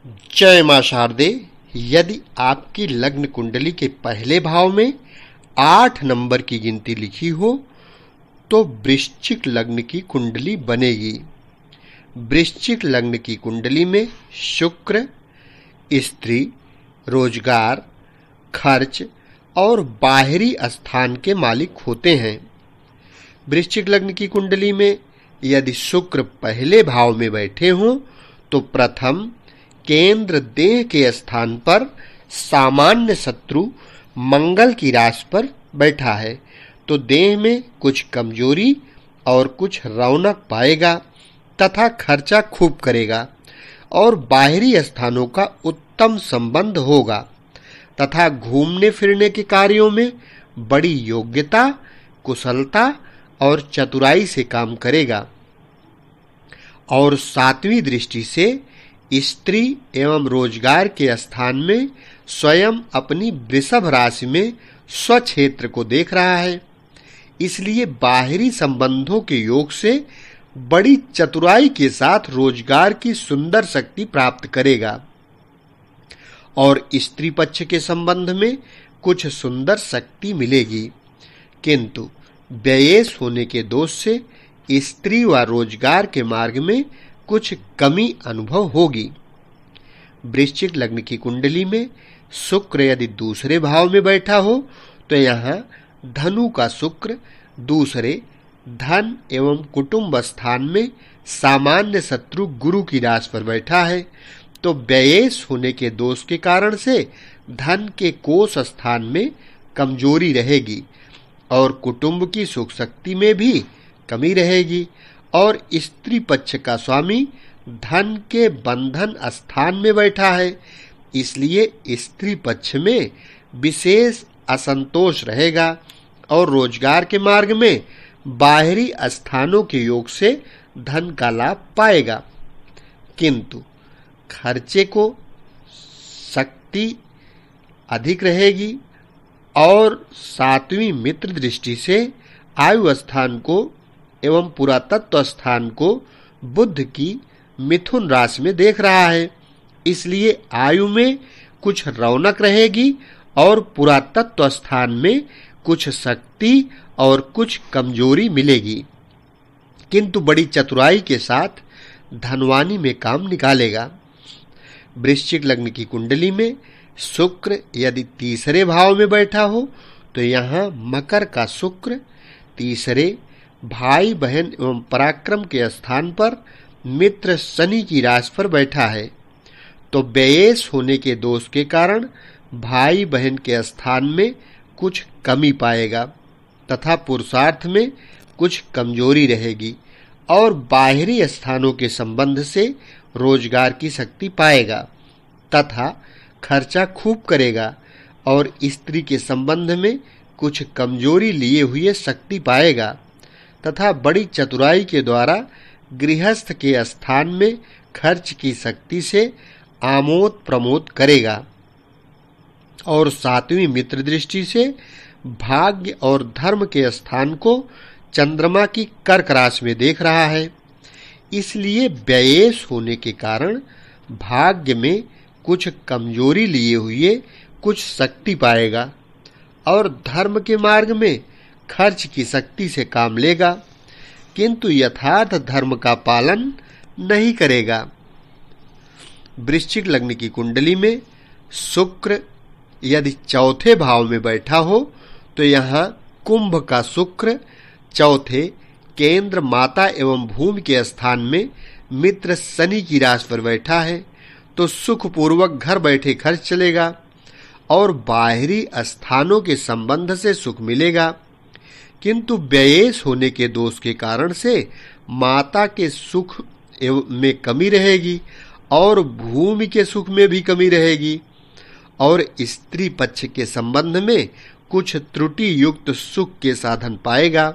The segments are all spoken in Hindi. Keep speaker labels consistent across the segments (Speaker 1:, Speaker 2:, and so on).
Speaker 1: जय मां शारदे। यदि आपकी लग्न कुंडली के पहले भाव में 8 नंबर की गिनती लिखी हो तो वृश्चिक लग्न की कुंडली बनेगी। वृश्चिक लग्न की कुंडली में शुक्र स्त्री, रोजगार, खर्च और बाहरी स्थान के मालिक होते हैं। वृश्चिक लग्न की कुंडली में यदि शुक्र पहले भाव में बैठे हों तो प्रथम केंद्र देह के स्थान पर सामान्य शत्रु मंगल की राशि पर बैठा है तो देह में कुछ कमजोरी और कुछ रौनक पाएगा तथा खर्चा खूब करेगा और बाहरी स्थानों का उत्तम संबंध होगा तथा घूमने फिरने के कार्यों में बड़ी योग्यता, कुशलता और चतुराई से काम करेगा। और 7वीं दृष्टि से स्त्री एवं रोजगार के स्थान में स्वयं अपनी वृषभ राशि में स्वक्षेत्र को देख रहा है, इसलिए बाहरी संबंधों के योग से बड़ी चतुराई के साथ रोजगार की सुंदर शक्ति प्राप्त करेगा और स्त्री पक्ष के संबंध में कुछ सुंदर शक्ति मिलेगी, किंतु व्ययेश होने के दोष से स्त्री व रोजगार के मार्ग में कुछ कमी अनुभव होगी। वृश्चिक लग्न की कुंडली में शुक्र यदि दूसरे भाव में बैठा हो तो यहाँ धनु का शुक्र दूसरे धन एवं कुटुंब स्थान में सामान्य शत्रु गुरु की राशि पर बैठा है तो व्ययेश होने के दोष के कारण से धन के कोष स्थान में कमजोरी रहेगी और कुटुंब की सुख शक्ति में भी कमी रहेगी और स्त्री पक्ष का स्वामी धन के बंधन स्थान में बैठा है, इसलिए स्त्री पक्ष में विशेष असंतोष रहेगा और रोजगार के मार्ग में बाहरी स्थानों के योग से धन का लाभ पाएगा, किंतु खर्चे को शक्ति अधिक रहेगी और 7वीं मित्र दृष्टि से आयु स्थान को एवं पुरातत्व स्थान को बुध की मिथुन राशि में देख रहा है, इसलिए आयु में कुछ रौनक रहेगी और पुरातत्व स्थान में कुछ शक्ति और कुछ कमजोरी मिलेगी, किंतु बड़ी चतुराई के साथ धनवानी में काम निकालेगा। वृश्चिक लग्न की कुंडली में शुक्र यदि तीसरे भाव में बैठा हो तो यहाँ मकर का शुक्र तीसरे भाई बहन एवं पराक्रम के स्थान पर मित्र शनि की राशि पर बैठा है तो व्ययेश होने के दोष के कारण भाई बहन के स्थान में कुछ कमी पाएगा तथा पुरुषार्थ में कुछ कमजोरी रहेगी और बाहरी स्थानों के संबंध से रोजगार की शक्ति पाएगा तथा खर्चा खूब करेगा और स्त्री के संबंध में कुछ कमजोरी लिए हुए शक्ति पाएगा तथा बड़ी चतुराई के द्वारा गृहस्थ के स्थान में खर्च की शक्ति से आमोद प्रमोद करेगा और 7वीं मित्र दृष्टि से भाग्य और धर्म के स्थान को चंद्रमा की कर्क राशि में देख रहा है, इसलिए व्ययेश होने के कारण भाग्य में कुछ कमजोरी लिए हुए कुछ शक्ति पाएगा और धर्म के मार्ग में खर्च की शक्ति से काम लेगा, किंतु यथार्थ धर्म का पालन नहीं करेगा। वृश्चिक लग्न की कुंडली में शुक्र यदि चौथे भाव में बैठा हो तो यहाँ कुंभ का शुक्र चौथे केंद्र माता एवं भूमि के स्थान में मित्र शनि की राशि पर बैठा है तो सुखपूर्वक घर बैठे खर्च चलेगा और बाहरी स्थानों के संबंध से सुख मिलेगा, किंतु व्ययेश होने के दोष के कारण से माता के सुख में कमी रहेगी और भूमि के सुख में भी कमी रहेगी और स्त्री पक्ष के संबंध में कुछ त्रुटि युक्त सुख के साधन पाएगा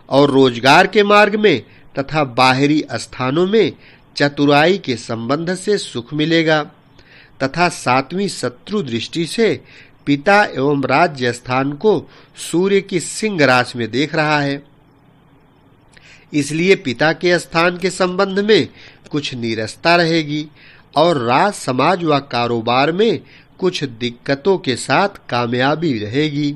Speaker 1: और रोजगार के मार्ग में तथा बाहरी स्थानों में चतुराई के संबंध से सुख मिलेगा तथा 7वीं शत्रु दृष्टि से पिता एवं राज्य स्थान को सूर्य की सिंह राशि में देख रहा है, इसलिए पिता के स्थान के संबंध में कुछ नीरसता रहेगी और राज समाज व कारोबार में कुछ दिक्कतों के साथ कामयाबी रहेगी।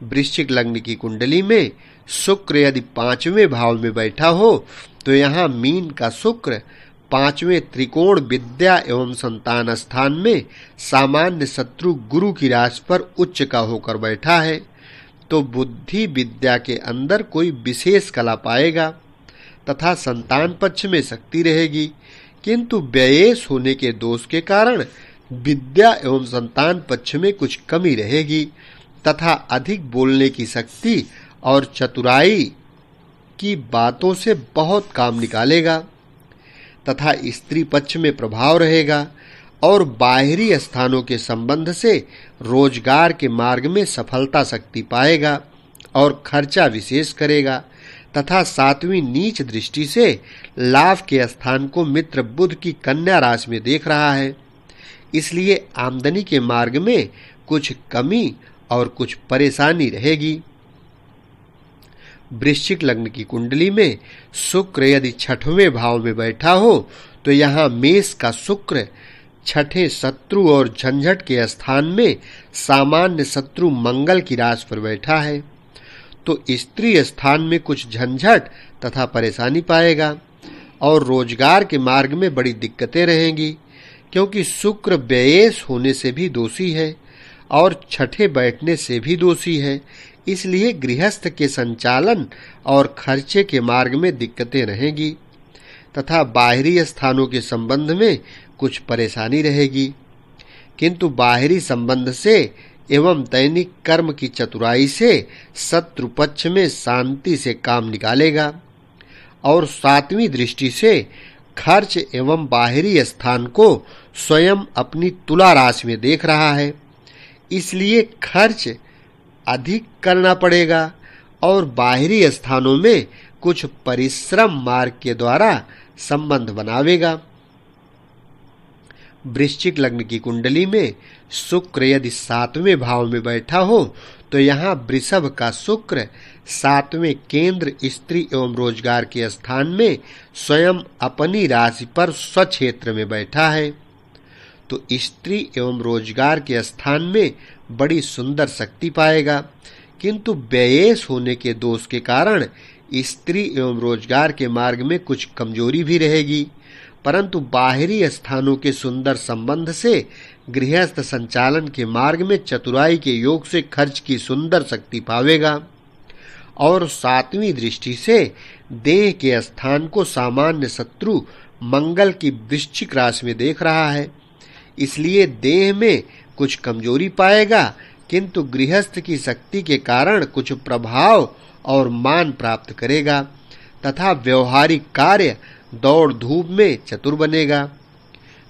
Speaker 1: वृश्चिक लग्न की कुंडली में शुक्र यदि 5वें भाव में बैठा हो तो यहाँ मीन का शुक्र 5वें त्रिकोण विद्या एवं संतान स्थान में सामान्य शत्रु गुरु की राशि पर उच्च का होकर बैठा है, तो बुद्धि विद्या के अंदर कोई विशेष कला पाएगा तथा संतान पक्ष में शक्ति रहेगी, किंतु व्ययेश होने के दोष के कारण विद्या एवं संतान पक्ष में कुछ कमी रहेगी तथा अधिक बोलने की शक्ति और चतुराई की बातों से बहुत काम निकालेगा तथा स्त्री पक्ष में प्रभाव रहेगा और बाहरी स्थानों के संबंध से रोजगार के मार्ग में सफलता शक्ति पाएगा और खर्चा विशेष करेगा तथा 7वीं नीच दृष्टि से लाभ के स्थान को मित्र बुध की कन्या राशि में देख रहा है, इसलिए आमदनी के मार्ग में कुछ कमी और कुछ परेशानी रहेगी। वृश्चिक लग्न की कुंडली में शुक्र यदि 6वें भाव में बैठा हो तो यहाँ मेष का शुक्र 6ठे शत्रु और झंझट के स्थान में सामान्य शत्रु मंगल की राशि पर बैठा है, तो स्त्री स्थान में कुछ झंझट तथा परेशानी पाएगा और रोजगार के मार्ग में बड़ी दिक्कतें रहेंगी, क्योंकि शुक्र व्ययेश होने से भी दोषी है और 6ठे बैठने से भी दोषी है, इसलिए गृहस्थ के संचालन और खर्चे के मार्ग में दिक्कतें रहेंगी तथा बाहरी स्थानों के संबंध में कुछ परेशानी रहेगी, किंतु बाहरी संबंध से एवं दैनिक कर्म की चतुराई से शत्रु पक्ष में शांति से काम निकालेगा और 7वीं दृष्टि से खर्च एवं बाहरी स्थान को स्वयं अपनी तुला राशि में देख रहा है, इसलिए खर्च अधिक करना पड़ेगा और बाहरी स्थानों में कुछ परिश्रम मार्ग के द्वारा संबंध बनावेगा। वृश्चिक लग्न की कुंडली में शुक्र यदि 7वें भाव में बैठा हो तो यहाँ वृषभ का शुक्र 7वें केंद्र स्त्री एवं रोजगार के स्थान में स्वयं अपनी राशि पर स्वक्षेत्र में बैठा है, तो स्त्री एवं रोजगार के स्थान में बड़ी सुंदर शक्ति पाएगा, किंतु व्ययेश होने के दोष के कारण स्त्री एवं रोजगार के मार्ग में कुछ कमजोरी भी रहेगी, परंतु बाहरी स्थानों के सुंदर संबंध से गृहस्थ संचालन के मार्ग में चतुराई के योग से खर्च की सुंदर शक्ति पावेगा और 7वीं दृष्टि से देह के स्थान को सामान्य शत्रु मंगल की वृश्चिक राशि में देख रहा है, इसलिए देह में कुछ कमजोरी पाएगा, किंतु गृहस्थ की शक्ति के कारण कुछ प्रभाव और मान प्राप्त करेगा तथा व्यवहारिक कार्य दौड़ धूप में चतुर बनेगा।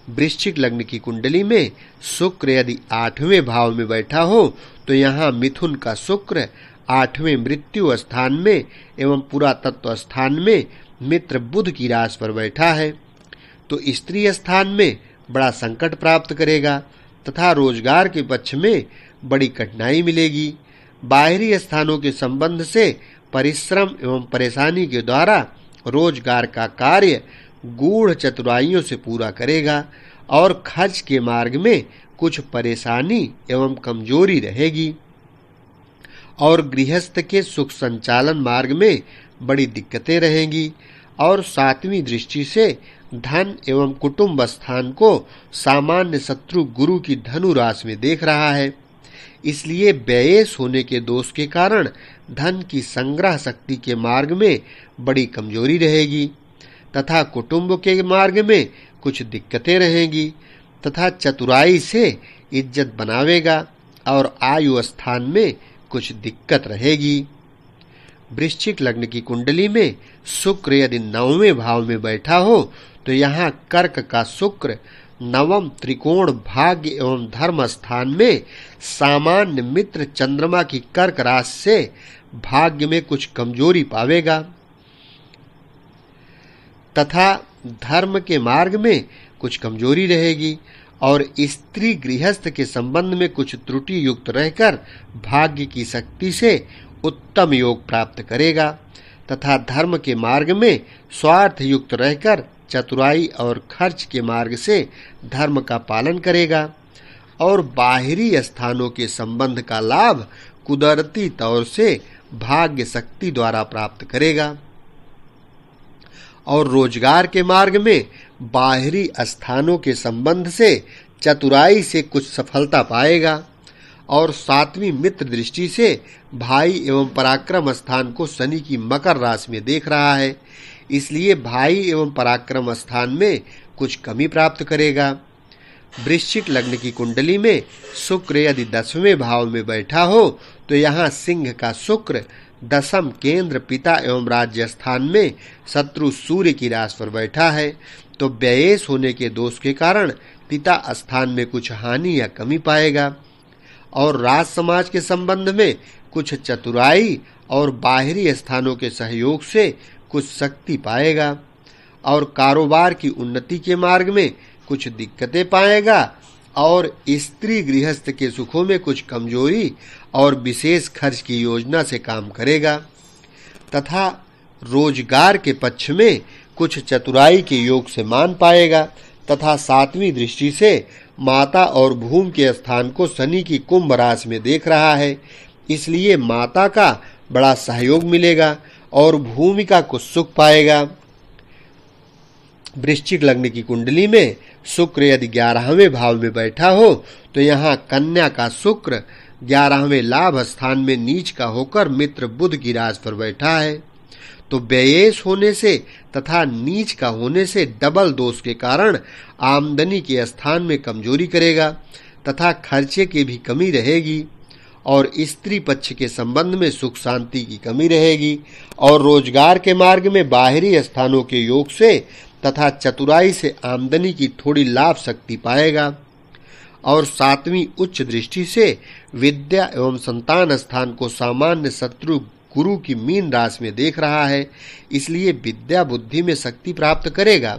Speaker 1: वृश्चिक लग्न की कुंडली में शुक्र यदि 8वें भाव में बैठा हो तो यहाँ मिथुन का शुक्र 8वें मृत्यु स्थान में एवं पुरातत्व स्थान में मित्र बुध की राशि पर बैठा है, तो स्त्री स्थान में बड़ा संकट प्राप्त करेगा तथा रोजगार के पक्ष में बड़ी कठिनाई मिलेगी। बाहरी स्थानों के संबंध से परिश्रम एवं परेशानी के द्वारा रोजगार का कार्य गूढ़ चतुराइयों से पूरा करेगा और खर्च के मार्ग में कुछ परेशानी एवं कमजोरी रहेगी और गृहस्थ के सुख संचालन मार्ग में बड़ी दिक्कतें रहेंगी और 7वीं दृष्टि से धन एवं कुटुंब स्थान को सामान्य शत्रु गुरु की धनु राशि में देख रहा है, इसलिए व्ययेश होने के दोष के कारण धन की संग्रह शक्ति के मार्ग में बड़ी कमजोरी रहेगी तथा कुटुंब के मार्ग में कुछ दिक्कतें रहेंगी तथा चतुराई से इज्जत बनावेगा और आयु स्थान में कुछ दिक्कत रहेगी। वृश्चिक लग्न की कुंडली में शुक्र यदि 9वें भाव में बैठा हो तो यहाँ कर्क का शुक्र 9व त्रिकोण भाग्य एवं धर्म स्थान में सामान्य मित्र चंद्रमा की कर्क राशि से भाग्य में कुछ कमजोरी पावेगा तथा धर्म के मार्ग में कुछ कमजोरी रहेगी और स्त्री गृहस्थ के संबंध में कुछ त्रुटि युक्त रहकर भाग्य की शक्ति से उत्तम योग प्राप्त करेगा तथा धर्म के मार्ग में स्वार्थ युक्त रहकर चतुराई और खर्च के मार्ग से धर्म का पालन करेगा और बाहरी स्थानों के संबंध का लाभ कुदरती तौर से भाग्य शक्ति द्वारा प्राप्त करेगा और रोजगार के मार्ग में बाहरी स्थानों के संबंध से चतुराई से कुछ सफलता पाएगा और सातवीं मित्र दृष्टि से भाई एवं पराक्रम स्थान को शनि की मकर राशि में देख रहा है, इसलिए भाई एवं पराक्रम स्थान में कुछ कमी प्राप्त करेगा। वृश्चिक लग्न की कुंडली में शुक्र यदि 10वें भाव में बैठा हो तो यहाँ सिंह का शुक्र दशम केंद्र पिता एवं राज्य स्थान में शत्रु सूर्य की राशि पर बैठा है, तो व्ययेश होने के दोष के कारण पिता स्थान में कुछ हानि या कमी पाएगा और राज समाज के संबंध में कुछ चतुराई और बाहरी स्थानों के सहयोग से कुछ शक्ति पाएगा और कारोबार की उन्नति के मार्ग में कुछ दिक्कतें पाएगा और स्त्री गृहस्थ के सुखों में कुछ कमजोरी और विशेष खर्च की योजना से काम करेगा तथा रोजगार के पक्ष में कुछ चतुराई के योग से मान पाएगा तथा सातवीं दृष्टि से माता और भूमि के स्थान को शनि की कुंभ राशि में देख रहा है, इसलिए माता का बड़ा सहयोग मिलेगा और भूमि का कुछ सुख पाएगा। वृश्चिक लग्न की कुंडली में शुक्र यदि 11वें भाव में बैठा हो तो यहाँ कन्या का शुक्र 11वें लाभ स्थान में नीच का होकर मित्र बुध की राशि पर बैठा है, तो व्ययेश होने से तथा नीच का होने से डबल दोष के कारण आमदनी के स्थान में कमजोरी करेगा तथा खर्चे की भी कमी रहेगी और स्त्री पक्ष के संबंध में सुख शांति की कमी रहेगी और रोजगार के मार्ग में बाहरी स्थानों के योग से तथा चतुराई से आमदनी की थोड़ी लाभ शक्ति पाएगा और सातवीं उच्च दृष्टि से विद्या एवं संतान स्थान को सामान्य शत्रु गुरु की मीन राशि में देख रहा है, इसलिए विद्या बुद्धि में शक्ति प्राप्त करेगा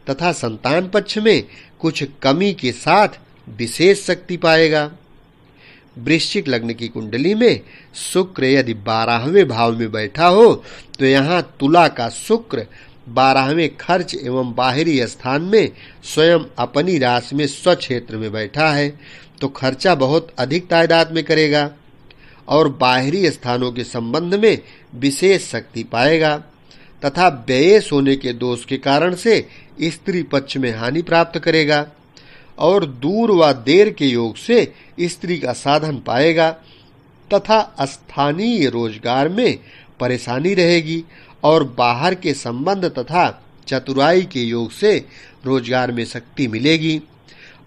Speaker 1: तथा संतान पक्ष में कुछ कमी के साथ विशेष शक्ति पाएगा। वृश्चिक लग्न की कुंडली में शुक्र यदि 12वें भाव में बैठा हो तो यहाँ तुला का शुक्र 12वें खर्च एवं बाहरी स्थान में स्वयं अपनी राशि में स्वक्षेत्र में बैठा है, तो खर्चा बहुत अधिक तादाद में करेगा और बाहरी स्थानों के संबंध में विशेष शक्ति पाएगा तथा व्ययेश होने के दोष के कारण से स्त्री पक्ष में हानि प्राप्त करेगा और दूर व देर के योग से स्त्री का साधन पाएगा तथा स्थानीय रोजगार में परेशानी रहेगी और बाहर के संबंध तथा चतुराई के योग से रोजगार में शक्ति मिलेगी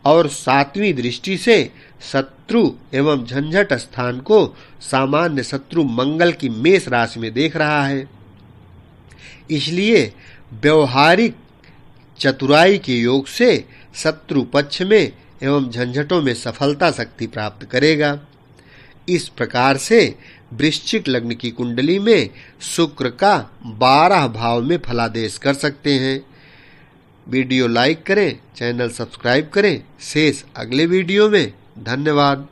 Speaker 1: और सातवीं दृष्टि से शत्रु एवं झंझट स्थान को सामान्य शत्रु मंगल की मेष राशि में देख रहा है, इसलिए व्यवहारिक चतुराई के योग से शत्रु पक्ष में एवं झंझटों में सफलता शक्ति प्राप्त करेगा। इस प्रकार से वृश्चिक लग्न की कुंडली में शुक्र का 12 भाव में फलादेश कर सकते हैं। वीडियो लाइक करें, चैनल सब्सक्राइब करें। शेष अगले वीडियो में। धन्यवाद।